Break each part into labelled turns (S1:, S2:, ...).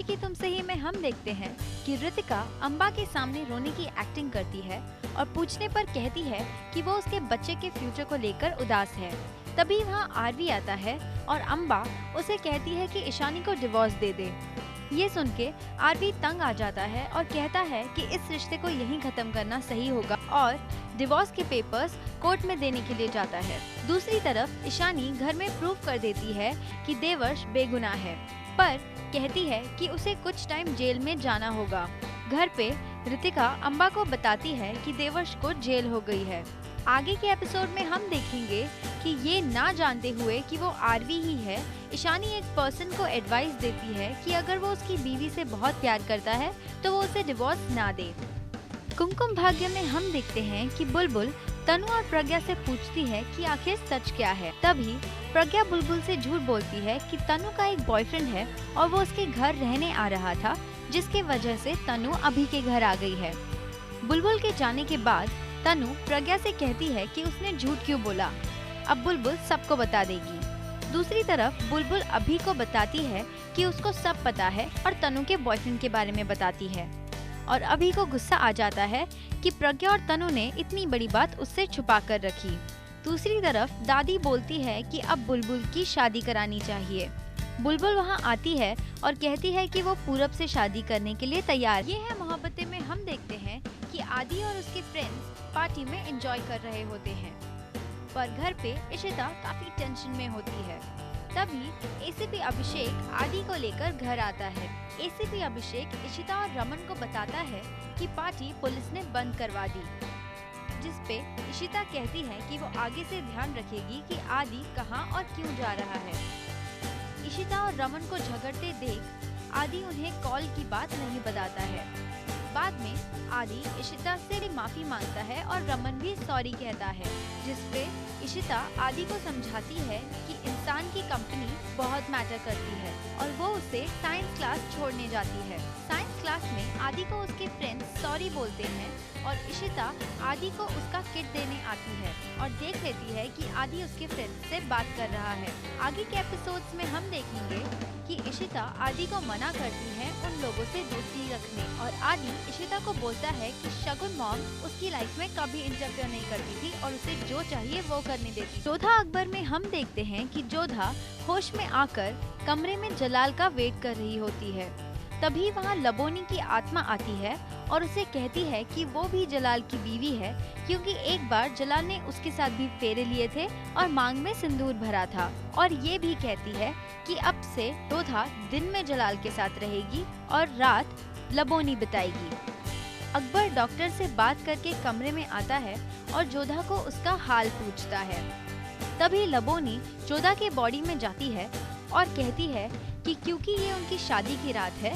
S1: की तुमसे ही में हम देखते हैं कि ऋतिका अम्बा के सामने रोने की एक्टिंग करती है और पूछने पर कहती है कि वो उसके बच्चे के फ्यूचर को लेकर उदास है। तभी वहाँ आरवी आता है और अम्बा उसे कहती है कि ईशानी को डिवोर्स दे दे। ये सुन के आरवी तंग आ जाता है और कहता है कि इस रिश्ते को यहीं खत्म करना सही होगा और डिवोर्स के पेपर्स कोर्ट में देने के लिए जाता है। दूसरी तरफ ईशानी घर में प्रूव कर देती है कि देवर्ष बेगुनाह है, पर कहती है कि उसे कुछ टाइम जेल में जाना होगा। घर पे ऋतिका अम्बा को बताती है कि देवर्ष को जेल हो गई है। आगे के एपिसोड में हम देखेंगे कि ये ना जानते हुए कि वो आरवी ही है, ईशानी एक पर्सन को एडवाइस देती है कि अगर वो उसकी बीवी से बहुत प्यार करता है तो वो उसे डिवोर्स ना दे। कुमकुम भाग्य में हम देखते हैं कि बुलबुल तनु और प्रज्ञा से पूछती है कि आखिर सच क्या है। तभी प्रज्ञा बुलबुल से झूठ बोलती है कि तनु का एक बॉयफ्रेंड है और वो उसके घर रहने आ रहा था, जिसके वजह से तनु अभी के घर आ गई है। बुलबुल के जाने के बाद तनु प्रज्ञा से कहती है कि उसने झूठ क्यों बोला, अब बुलबुल सबको बता देगी। दूसरी तरफ बुलबुल अभी को बताती है कि उसको सब पता है और तनु के बॉयफ्रेंड के बारे में बताती है और अभी को गुस्सा आ जाता है कि प्रज्ञा और तनु ने इतनी बड़ी बात उससे छुपा कर रखी। दूसरी तरफ दादी बोलती है कि अब बुलबुल की शादी करानी चाहिए। बुलबुल वहां आती है और कहती है कि वो पूरब से शादी करने के लिए तैयार। ये है मोहब्बतें में हम देखते हैं कि आदि और उसके फ्रेंड्स पार्टी में एंजॉय कर रहे होते हैं, पर घर पे इशिता काफी टेंशन में होती है। तभी एसीपी अभिषेक आदि को लेकर घर आता है। एसीपी अभिषेक इशिता और रमन को बताता है कि पार्टी पुलिस ने बंद करवा दी, जिसपे इशिता कहती है कि वो आगे से ध्यान रखेगी कि आदि कहाँ और क्यों जा रहा है। इशिता और रमन को झगड़ते देख आदि उन्हें कॉल की बात नहीं बताता है। बाद में आदि इशिता से माफी मांगता है और रमन भी सॉरी कहता है, जिसपे इशिता आदि को समझाती है कि इंसान की कंपनी बहुत मैटर करती है और वो उसे साइंस क्लास छोड़ने जाती है। साइंस क्लास में आदि को उसके फ्रेंड्स सॉरी बोलते हैं और इशिता आदि को उसका किट देने आती है और देख लेती है कि आदि उसके फ्रेंड्स से बात कर रहा है। आगे के एपिसोड्स में हम देखेंगे कि इशिता आदि को मना करती है उन लोगों से दोस्ती रखने और आदि इशिता को बोलता है कि शगुन मॉम उसकी लाइफ में कभी इंटरफेयर नहीं करती थी और उसे जो चाहिए वो करने देती। जोधा अकबर में हम देखते हैं कि जोधा होश में आकर कमरे में जलाल का वेट कर रही होती है। तभी वहाँ लबोनी की आत्मा आती है और उसे कहती है कि वो भी जलाल की बीवी है, क्योंकि एक बार जलाल ने उसके साथ भी फेरे लिए थे और मांग में सिंदूर भरा था। और ये भी कहती है कि अब से जोधा दिन में जलाल के साथ रहेगी और रात लबोनी बिताएगी। अकबर डॉक्टर से बात करके कमरे में आता है और जोधा को उसका हाल पूछता है। तभी लबोनी जोधा के बॉडी में जाती है और कहती है कि क्योंकि ये उनकी शादी की रात है,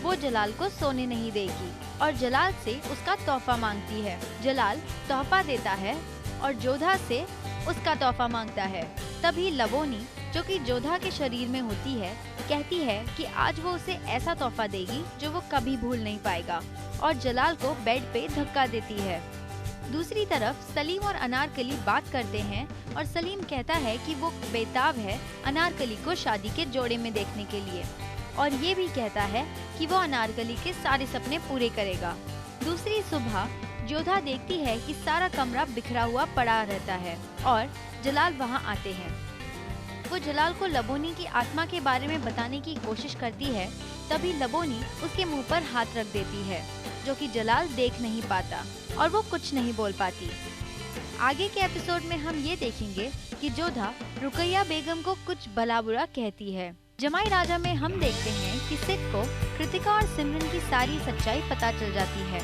S1: वो जलाल को सोने नहीं देगी और जलाल से उसका तोहफा मांगती है। जलाल तोहफा देता है और जोधा से उसका तोहफा मांगता है। तभी लबोनी, जो कि जोधा के शरीर में होती है, कहती है कि आज वो उसे ऐसा तोहफा देगी जो वो कभी भूल नहीं पाएगा और जलाल को बेड पे धक्का देती है। दूसरी तरफ सलीम और अनारकली बात करते हैं और सलीम कहता है कि वो बेताब है अनारकली को शादी के जोड़े में देखने के लिए और ये भी कहता है कि वो अनारकली के सारे सपने पूरे करेगा। दूसरी सुबह जोधा देखती है कि सारा कमरा बिखरा हुआ पड़ा रहता है और जलाल वहाँ आते हैं। वो जलाल को लबोनी की आत्मा के बारे में बताने की कोशिश करती है। तभी लबोनी उसके मुंह पर हाथ रख देती है, जो कि जलाल देख नहीं पाता और वो कुछ नहीं बोल पाती। आगे के एपिसोड में हम ये देखेंगे कि जोधा रुकैया बेगम को कुछ भला बुरा कहती है। जमाई राजा में हम देखते हैं कि सिड को कृतिका और सिमरन की सारी सच्चाई पता चल जाती है।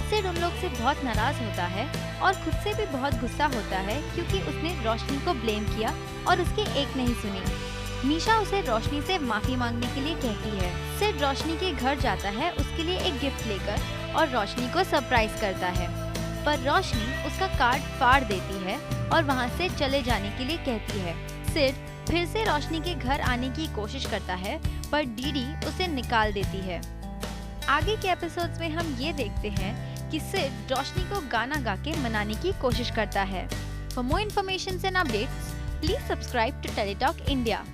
S1: सिड उन लोग से बहुत नाराज होता है और खुद से भी बहुत गुस्सा होता है, क्योंकि उसने रोशनी को ब्लेम किया और उसकी एक नहीं सुनी। मीशा उसे रोशनी से माफी मांगने के लिए कहती है। सिड रोशनी के घर जाता है उसके लिए एक गिफ्ट लेकर और रोशनी को सरप्राइज करता है, पर रोशनी उसका कार्ड फाड़ देती है और वहाँ से चले जाने के लिए कहती है। सिड फिर से रोशनी के घर आने की कोशिश करता है, पर डीडी उसे निकाल देती है। आगे के एपिसोड्स में हम ये देखते हैं कि सिड रोशनी को गाना गा के मनाने की कोशिश करता है। For more information and updates, please subscribe to Teletalk India.